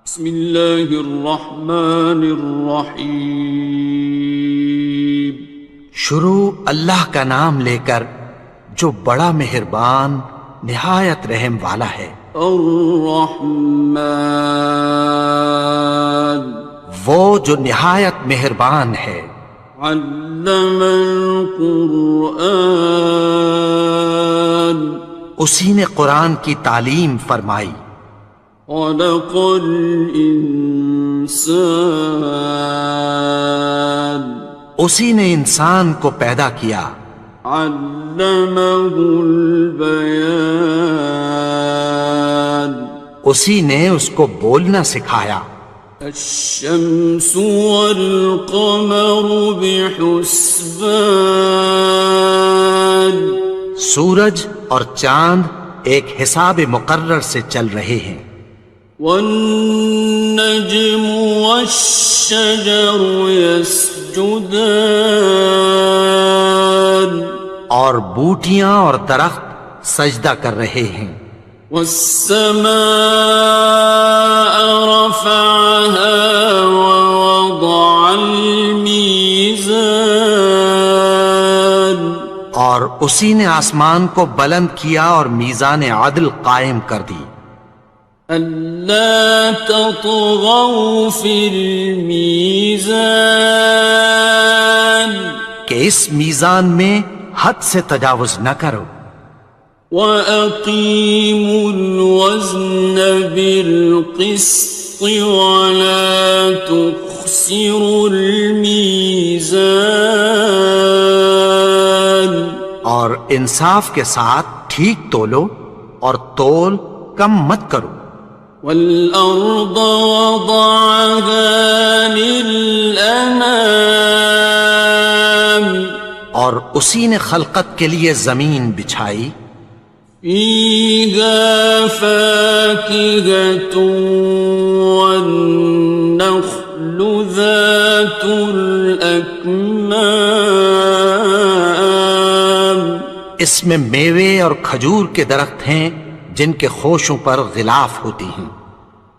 بسم اللہ الرحمن الرحیم۔ شروع اللہ کا نام لے کر جو بڑا مہربان نہایت رحم والا ہے۔ الرحمن، وہ جو نہایت مہربان ہے۔ علم القرآن، اسی نے قرآن کی تعلیم فرمائی۔ خلق الانسان، اسی نے انسان کو پیدا کیا۔ علمہ البیان، اسی نے اس کو بولنا سکھایا۔ الشمس والقمر بحسبان، سورج اور چاند ایک حساب مقرر سے چل رہے ہیں۔ والنجم والشجر يسجدان، اور بوٹیاں اور درخت سجدہ کر رہے ہیں۔ والسماء رفعها ووضع الميزان، اور اسی نے آسمان کو بلند کیا اور میزان عدل قائم کر دی۔ ألا تطغوا في الميزان، کہ اس میزان میں حد سے تجاوز نہ کرو۔ وَأَقِيمُوا الْوَزْنَ بِالْقِسْطِ وَلَا تُخْسِرُوا الْمِيزَانَ، اور انصاف کے ساتھ ٹھیک تولو اور تول کم مت کرو۔ وَالْأَرْضَ وَضَعَهَا لِلْأَنَامِ، اور اسی نے خلقت کے لیے زمین بچھائی۔ فِيهَا فَاكِهَةٌ وَالنَّخْلُ ذَاتُ الْأَكْمَامِ، اس میں میوے اور کھجور کے درخت ہیں جن کے خوشوں پر غلاف ہوتی ہیں۔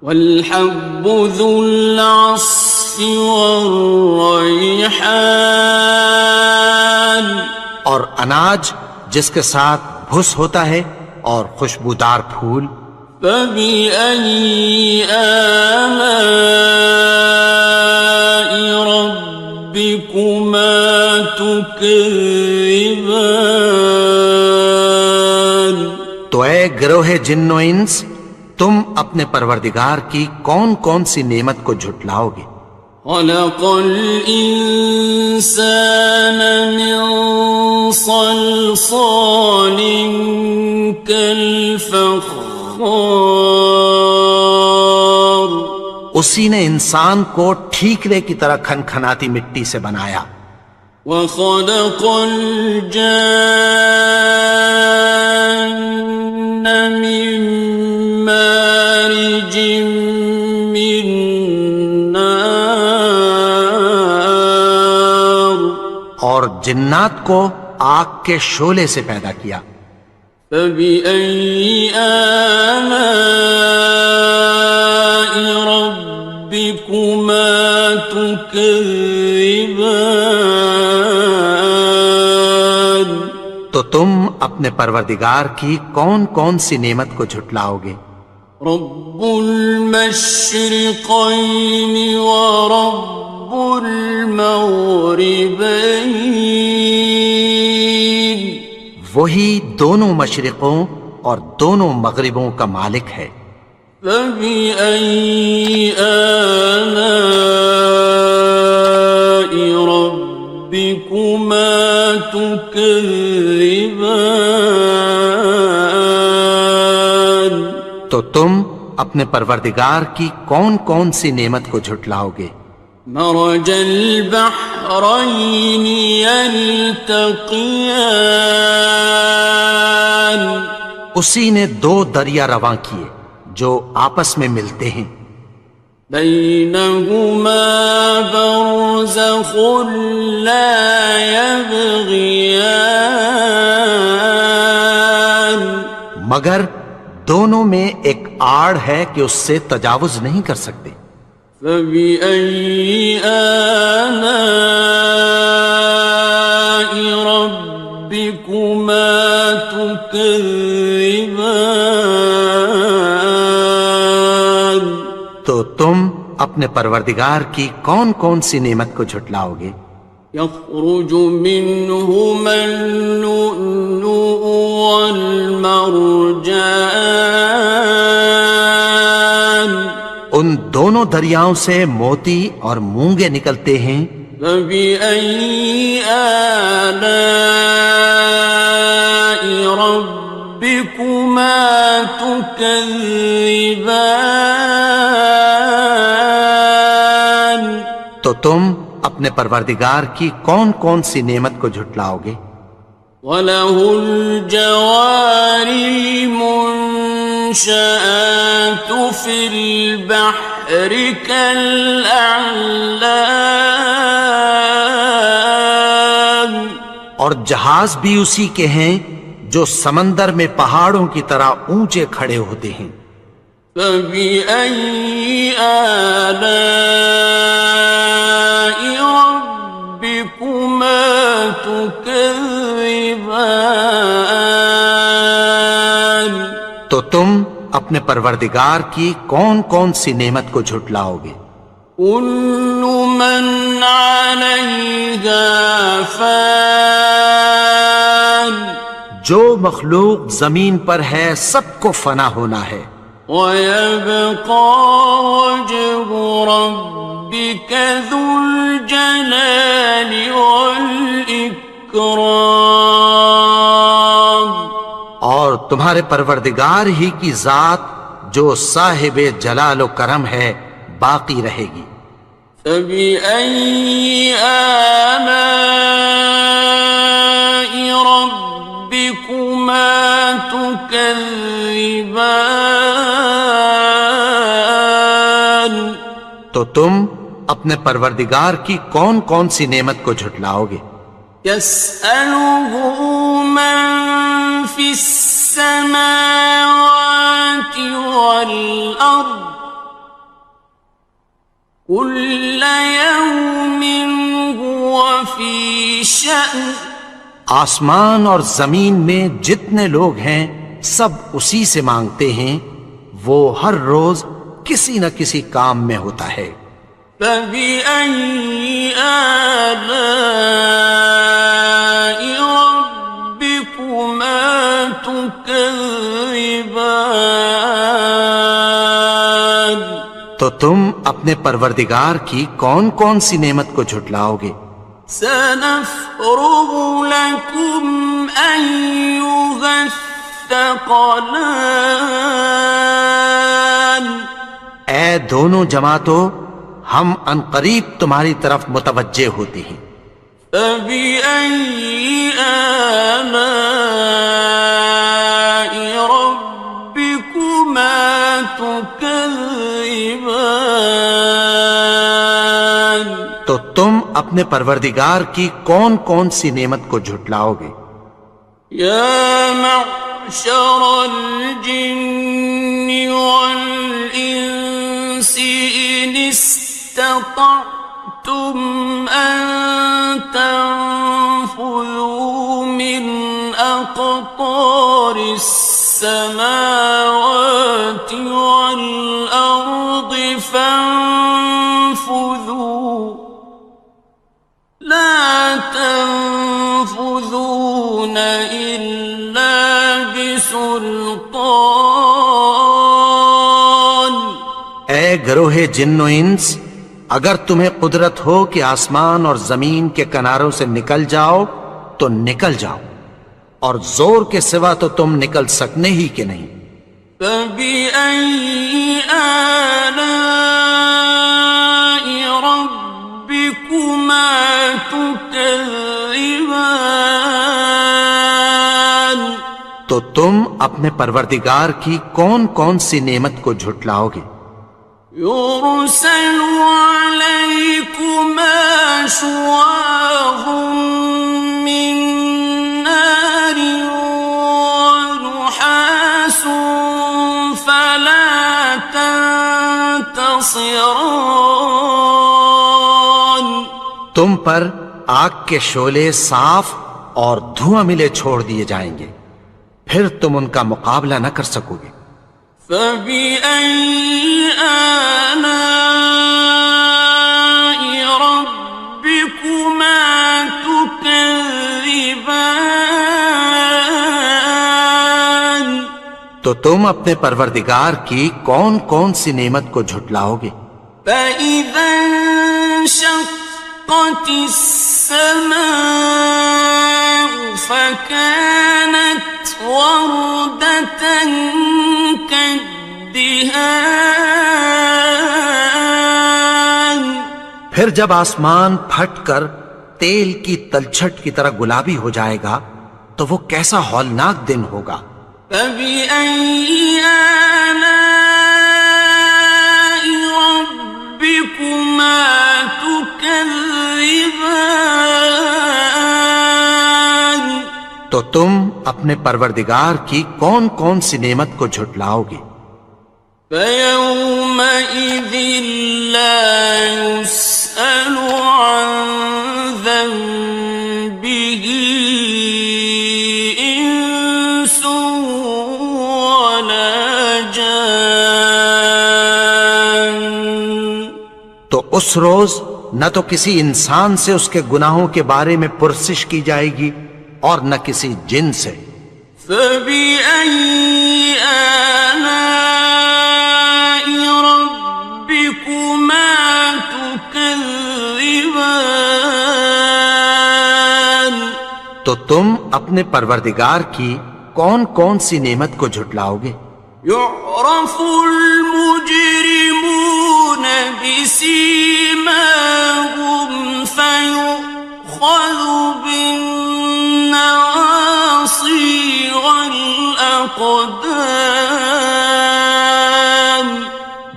وَالْحَبُّ ذُو الْعَصْفِ وَالرَّيْحَانِ، اور اناج جس کے ساتھ بھس ہوتا ہے اور خوشبودار پھول۔ فَبِأَيِّ آلَاءِ رَبِّكُمَا تُكَذِّبَانِ، تو اے گروہ جن و انس، تم اپنے پروردگار کی کون کون سی نعمت کو جھٹلاؤ گے؟ خَلَقَ الْإِنسَانَ مِنْ صَلْصَالٍ كَالْفَخَّارِ، اسی نے انسان کو ٹھیکرے کی طرح کھنکھناتی مٹی سے بنایا۔ وَخَلَقَ الْجَانَّ مِن مَّارِجٍ مِّن نَّارٍ، اور جنات کو آگ کے شعلے سے پیدا کیا۔ فَبِأَيِّ آلَاءِ رَبِّكُمَا تُكَذِّبَانِ، تو تم اپنے پروردگار کی کون کون سی نعمت کو جھٹلاؤ گے؟ رب المشرقین ورب المغربین، وہی دونوں مشرقوں اور دونوں مغربوں کا مالک ہے۔ فَبِأَيِّ آلَاءِ رَبِّكُمَا تُكَذِّبَانِ، تو تم اپنے پروردگار کی کون کون سی نعمت کو جھٹلاؤ گے؟ مرج البحرین یلتقیان، اسی نے دو دریا رواں کیے جو آپس میں ملتے ہیں۔ بینہما برزخ لا یبغیان، مگر دونوں میں ایک آڑ ہے کہ اس سے تجاوز نہیں کر سکتے۔ فبأي آلاء ربكما تكذبان؟ تو تم اپنے پروردگار کی کون کون سی نعمت کو جھٹلاؤ گے؟ يخرج منهما اللؤلؤ والمرجان ان دونوں دریاؤں سے موتی اور مونگے نکلتے ہیں۔ فبأي آلاء ربكما تكذبان؟ تو تم اپنے پروردگار کی کون کون سی نعمت کو جھٹلاؤ گے؟ وَلَهُ الْجَوَارِ الْمُنشَآتُ فِي الْبَحْرِ كَالْأَعْلَامِ، اور جہاز بھی اسی کے ہیں جو سمندر میں پہاڑوں کی طرح اونچے کھڑے ہوتے ہیں۔ فَبِأَيِّ آلَاءِ رَبِّكُمَا تُكَذِّبَانِ؟ تو تم اپنے پروردگار کی کون کون سی نعمت کو جھٹلاؤ گے؟ كُلُّ مَنْ عَلَيْهَا فَانٍ، جو مخلوق زمین پر ہے سب کو فنا ہونا ہے۔ وَيَبْقَى وَجْهُ رَبِّكَ ذُو الْجَلَالِ وَالْإِكْرَامِ، اور تمہارے پروردگار ہی کی ذات جو صاحب جلال و کرم ہے باقی رہے گی۔ فَبِأَيِّ آلَاءِ رَبِّكُمَا تُكَذِّبَانِ؟ تو تم اپنے پروردگار کی کون کون سی نعمت کو جھٹلاؤ گے؟ يَسْأَلُهُ مَن فِي السَّمَاوَاتِ وَالْأَرْضِ كُلَّ يَوْمٍ هُوَ فِي شَأْنٍ، آسمان اور زمین میں جتنے لوگ ہیں سب اسی سے مانگتے ہیں، وہ ہر روز کسی نہ کسی کام میں ہوتا ہے۔ فَبِأَيِّ آلَاءِ رَبِّكُمَا تُكَذِّبَانِ؟ تو تم اپنے پروردگار کی کون کون سی نعمت کو جھٹلاؤ گے؟ سَنَفْرُغُ لَكُمْ أَيُّهَ الثَّقَلَانِ؟ اے دونوں جماعتوں، ہم عنقریب تمہاری طرف متوجہ ہوتے ہیں۔ فَبِأَيِّ آلَاءِ رَبِّكُمَا تُكَذِّبَانِ؟ تو تم اپنے پروردگار کی کون کون سی نعمت کو جھٹلاؤ گے؟ يَا مَعْشَرَ الْجِنِّ وَالْإِنسِ إِنِ اسْتَطَعْتُمْ أَن تَنفُذُوا مِنْ أَقْطَارِ السَّمَاوَاتِ وَالْأَرْضِ فَانفُذُوا لَا تَنفُذُونَ إِلَّا بِسُلْطَانٍ۔ اے گروہ جن و انس، اگر تمہیں قدرت ہو کہ آسمان اور زمین کے کناروں سے نکل جاؤ تو نکل جاؤ، اور زور کے سوا تو تم نکل سکنے ہی کہ نہیں۔ فَبِأَيِّ آلَاءِ رَبِّكُمَا تُكَذِّبَانِ؟ تو تم اپنے پروردگار کی کون کون سی نعمت کو جھٹلاؤ گے؟ يُرْسَلُ عَلَيْكُمَا شُوَاظٌ مِّن نَّارٍ وَنُحَاسٌ فَلَا تنتصران. تم پر آگ کے شعلے صاف اور دھواں ملے چھوڑ دیے جائیں گے، پھر تم ان کا مقابلہ نہ کر سکو گے۔ فَبِأَيِّ آلَاءِ رَبِّكُمَا تُكَذِّبَانِ. تو تم اپنے پروردگار کی کون کون سی نعمت کو جھٹلاؤ گے؟ فَإِذَا انشَقَّتِ السَّمَاءُ فَكَانَتْ وَرْدَةً كَالدِّهَانِ. پھر جب آسمان پھٹ کر تیل کی تلچھٹ کی طرح گلابی ہو جائے گا تو وہ کیسا ہولناک دن ہوگا۔ فَبِأَيِّ آلَاءِ رَبِّكُمَا تُكَذِّبَانِ. تو تم اپنے پروردگار کی کون کون سی نعمت کو جھٹلاؤ گے؟ فَيَوْمَئِذٍ لَا يُسْأَلُ عَنْ ذَنبِهِ إِنسٌ وَلَا جَانٌ. تو اس روز نہ تو کسی انسان سے اس کے گناہوں کے بارے میں پرسش کی جائے گی اور نہ کسی جن سے۔ فَبِأَيِّ آلَاءِ رَبِّكُمَا تُكَذِّبَانِ. تو تم اپنے پروردگار کی کون کون سی نعمت کو جھٹلاؤ گے؟ يُعْرَفُ الْمُجْرِمُونَ بِسِيمَاهُمْ فَيُؤْخَذُ بِالنَّوَاصِي وَالْأَقْدَامِ.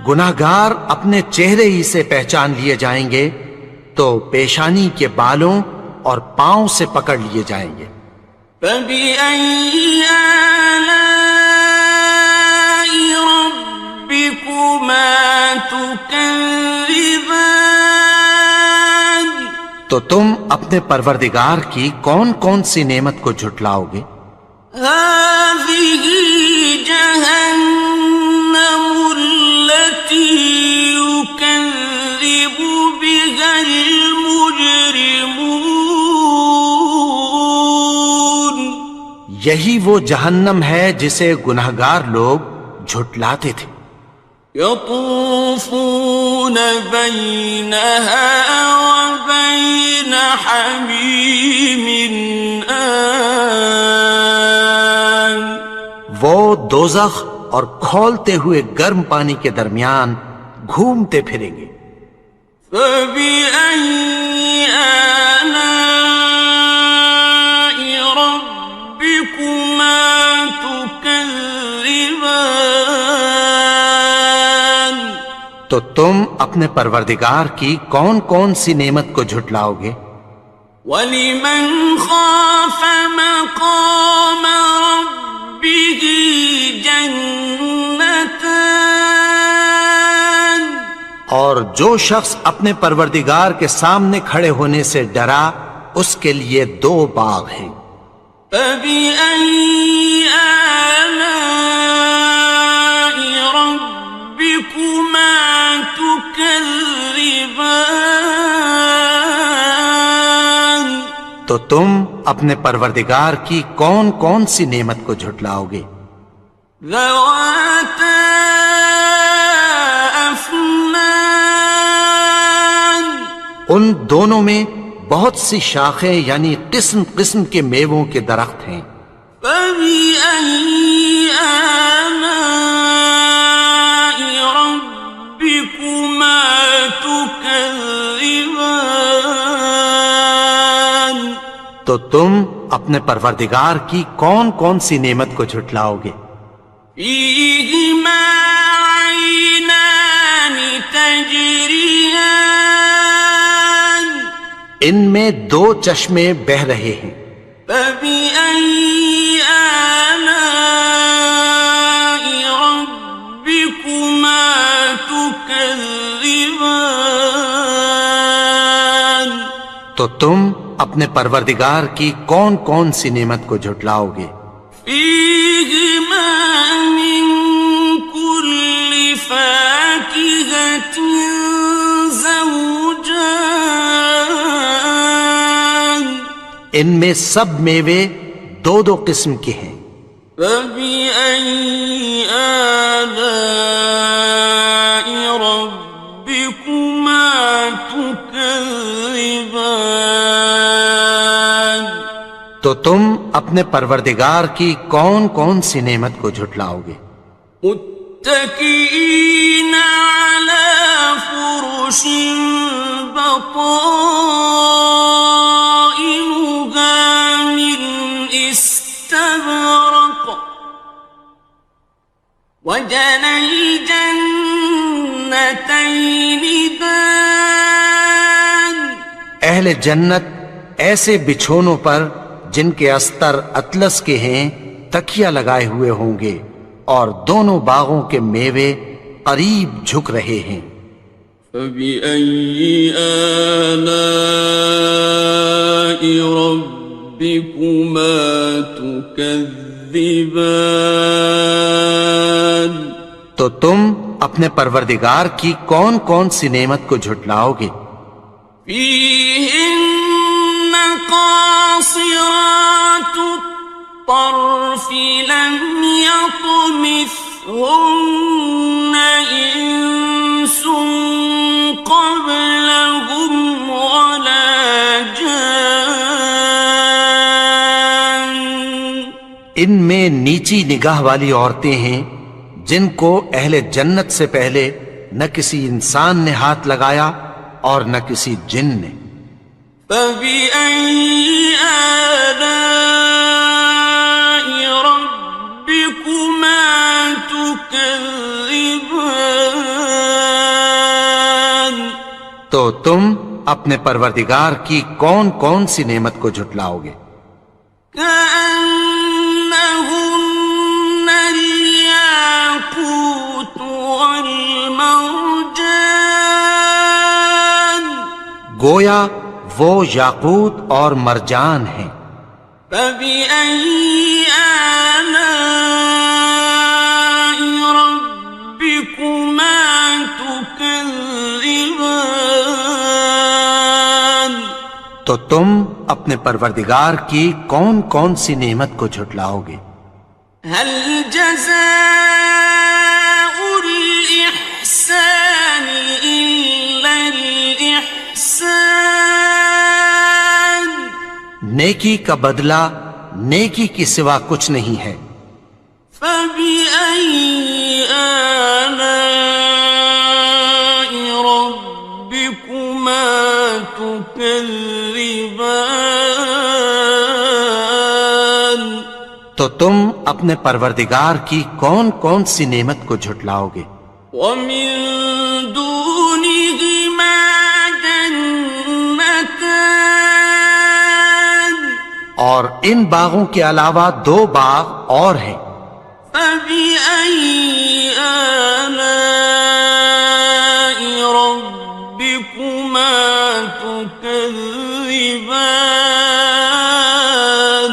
گناہگار اپنے چہرے ہی سے پہچان لیے جائیں گے تو پیشانی کے بالوں اور پاؤں سے پکڑ لیے جائیں گے۔ فَبِأَيِّ آلَاءِ رَبِّكُمَا تُكَذِّبَانِ. تو تم اپنے پروردگار کی کون کون سی نعمت کو جھٹلاؤ گے؟ هَٰذِهِ جَهَنَّمُ الَّتِي يُكَذِّبُ بِهَا الْمُجْرِمُونَ. یہی وہ جہنم ہے جسے گناہگار لوگ جھٹلاتے تھے۔ يَطُوفُونَ بَيْنَهَا وَبَيْنَ حَمِيمٍ آنٍ. وہ دوزخ اور کھولتے ہوئے گرم پانی کے درمیان گھومتے پھریں گے۔ فَبِأَيِّ آلَاءِ رَبِّكُمَا تُكَذِّبَانِ. تو تم اپنے پروردگار کی کون کون سی نعمت کو جھٹلاؤ گے؟ وَلِمَنْ خَافَ مَقَامَ رَبِّهِ جَنَّتَانِ. اور جو شخص اپنے پروردگار کے سامنے کھڑے ہونے سے ڈرا اس کے لیے دو باغ ہیں۔ فَبِأَيِّ آلَاءِ رَبِّكُمَا تُكَذِّبَانِ. تو تم اپنے پروردگار کی کون کون سی نعمت کو جھٹلاؤ گے؟ ذَوَاتَا أَفْنَانٍ. ان دونوں میں بہت سی شاخیں یعنی قسم قسم کے میووں کے درخت ہیں۔ فَبِأَيِّ آلَاءِ رَبِّكُمَا تُكَذِّبَانِ. تو تم اپنے پروردگار کی کون کون سی نعمت کو جھٹلاؤ گے؟ فِيهِمَا عَيْنَانِ تَجْرِيَانِ. ان میں دو چشمے بہہ رہے ہیں۔ فَبِأَيِّ آلَاءِ رَبِّكُمَا تُكَذِّبَانِ. تكذبان تو تم اپنے پروردگار کی کون کون سی نعمت کو جھٹلاؤ گے؟ فيهما من كل فاكهة زوجان ان میں سب میوے دو دو قسم کے ہیں۔ فبأي آلاء ربكما تكذبان تو تم اپنے پروردگار کی کون کون سی نعمت کو جھٹلاؤ گے؟ متكئين على فرش بطائنها من استبرق وجنى الجنتين دان اہل جنت ایسے بچھونوں پر جن کے استر اطلس کے ہیں تکیہ لگائے ہوئے ہوں گے، اور دونوں باغوں کے میوے قریب جھک رہے ہیں۔ فبأي آلاء ربكما تكذبان تو تم اپنے پروردگار کی کون کون سی نعمت کو جھٹلاؤ گے؟ فيهن قاصرات الطرف لم يطمثهن إنس قبلهم ولا جان ان میں نیچی نگاہ والی عورتیں ہیں جن کو اہل جنت سے پہلے نہ کسی انسان نے ہاتھ لگایا اور نہ کسی جن نے۔ فبأي آلاء ربكما تكذبان تو تم اپنے پروردگار کی کون کون سی نعمت کو جھٹلاؤ گے؟ كأنهن الياقوت والمرجان گویا وہ یاقوت اور مرجان ہیں۔ فبأي آلاء ربكما تكذبان تو تم اپنے پروردگار کی کون کون سی نعمت کو جھٹلاؤ گے؟ هل جزاء الإحسان إلا الإحسان نیکی کا بدلہ نیکی کی سوا کچھ نہیں ہے۔ فبأي آلاء ربكما تكذبان تو تم اپنے پروردگار کی کون کون سی نعمت کو جھٹلاؤ گے؟ ومن دونهما جنتان اور ان باغوں کے علاوہ دو باغ اور ہیں۔ فبأي آلاء ربكما تكذبان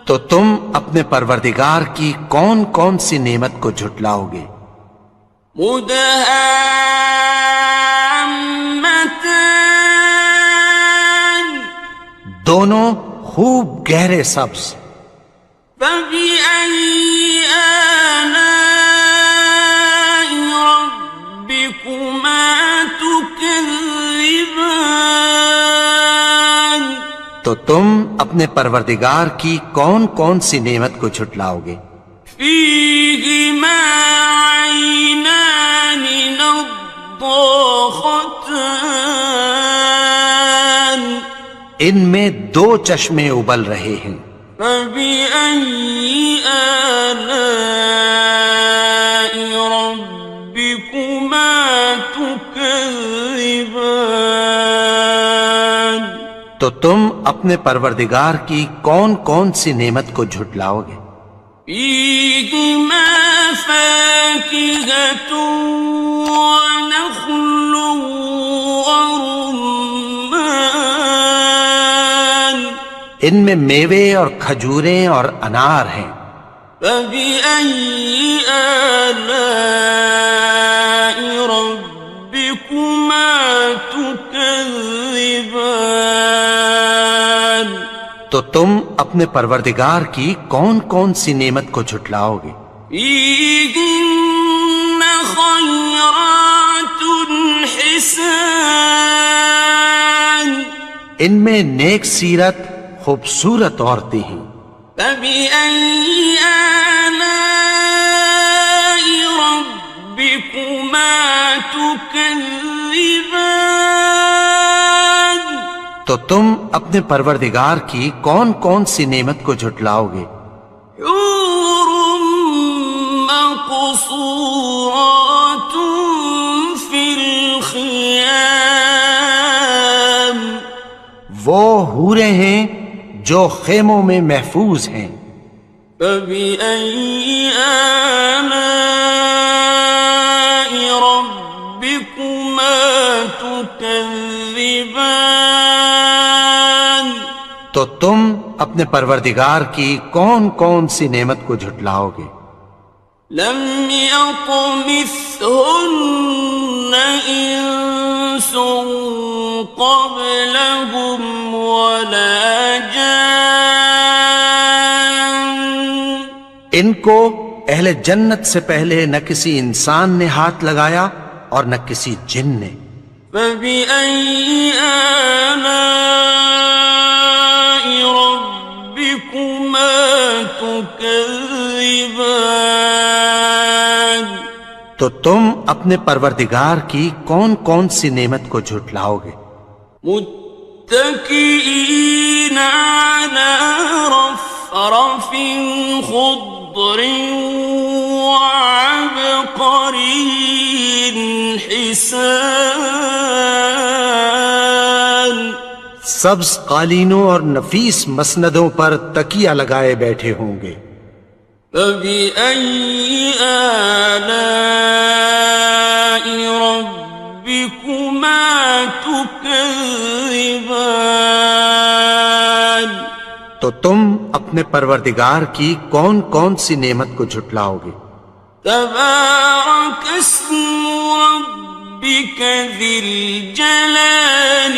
تو تم اپنے پروردگار کی کون کون سی نعمت کو جھٹلاؤ گے؟ مدهامتان دونوں خوب گہرے سبز۔ فبأي آلاء ربكما تكذبان تو تم اپنے پروردگار کی کون کون سی نعمت کو جھٹلاؤ گے؟ فيهما عينان نضاختان ان میں دو چشمے ابل رہے ہیں۔ فبأي آلاء ربكما تكذبان تو تم اپنے پروردگار کی کون کون سی نعمت کو جھٹلاؤ گے؟ فيهما فاكهة ونخل ورمان ان میں میوے اور کھجوریں اور انار ہیں. فبأي آلاء ربكما تكذبان تو تم اپنے پروردگار کی کون کون سی نعمت کو جھٹلاؤ گے؟ فيهن خيرات حسان ان میں نیک سیرت خوبصورت عورتیں ہیں. فبأي آلاء ربكما تكذبان تو تم اپنے پروردگار کی کون کون سی نعمت کو جھٹلاؤ گے؟ حور مقصورات في الخيام وہ حوریں ہیں جو خیموں میں محفوظ ہیں. فبأي آلاء ربكما تكذبان تو تم اپنے پروردگار کی کون کون سی نعمت کو جھٹلاؤ گے؟ لم يطمثهن إنس قبلهم ولا جان ان کو اہل جنت سے پہلے نہ کسی انسان نے ہاتھ لگایا اور نہ کسی جن نے. فبأي آلاء ربكما تكذبان تو تم اپنے پروردگار کی کون کون سی نعمت کو جھٹلاؤ گے؟ متكئين على رفرف خضر وعبقري حسان سبز قالینوں اور نفیس مسندوں پر تکیہ لگائے بیٹھے ہوں گے. فبأي آلاء ربكما تكذبان تو تم اپنے پروردگار کی کون کون سی نعمت کو جھٹلاؤ گے؟ تبارك اسم ربك ذي الجلال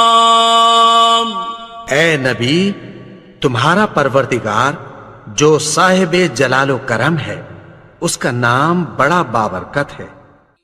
والإكرام اے نبی، تمہارا پروردگار جو صاحب جلال و کرم ہے، اس کا نام بڑا بابرکت ہے.